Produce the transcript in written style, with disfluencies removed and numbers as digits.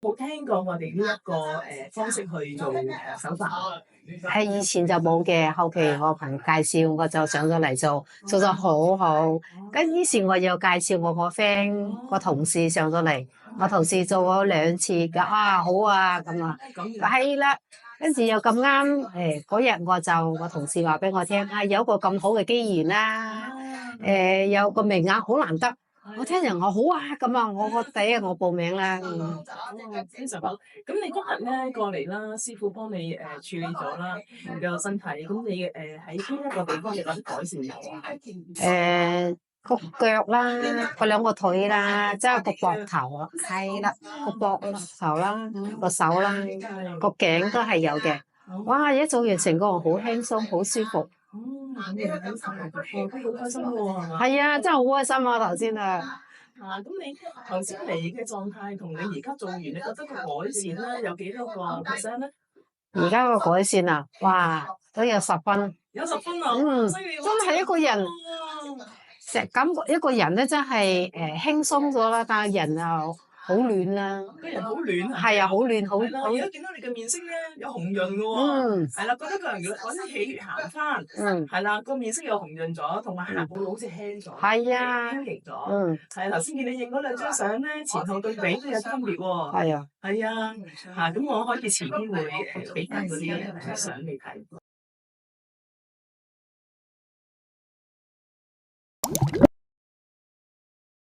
冇聽過我哋呢一個方式去做手法？係以前就冇嘅，後期我朋友介紹，我就上咗嚟做，做得好好。咁於是我又介紹我個 friend 個同事上咗嚟，我同事做咗2次，嘅啊好啊咁啊，係啦。跟住又咁啱，嗰日我同事話俾我聽，啊有個咁好嘅機緣啦，有個名額好難得。我聽人話好啊，咁啊，我第一日我報名啦。非常好。咁你今日咧過嚟啦，師傅幫你處理咗啦你個身體。咁你喺邊一個地方你覺得改善有啊？個腳啦，個兩個腿啦，即係個膊頭啊，係啦，個膊頭啦，個手啦，個頸都係有嘅。哇！一做完成個人好輕鬆，好舒服。咁你好開心喎，係嘛？係啊，真係好開心啊！頭先啊，咁你頭先嚟嘅狀態同你而家做完，你覺得個改善咧有幾多個 percent 咧？而家個改善啊，哇，都有10分。有10分啊！犀利喎！真係一個人，成感覺一個人咧，真係輕鬆咗啦，但係人又好暖啦。個人好暖啊！係啊，好暖，好係啦，而家見到你嘅面色咧有紅潤嘅喎。係啦，覺得個人揾啲氣血行翻。係啦，個面色又紅潤咗，同埋行步好似輕咗。係啊，輕盈咗。係頭先見你影嗰2張相咧，前後對比都有分別喎。係啊。係啊，咁我可以遲啲會俾翻嗰啲相你睇。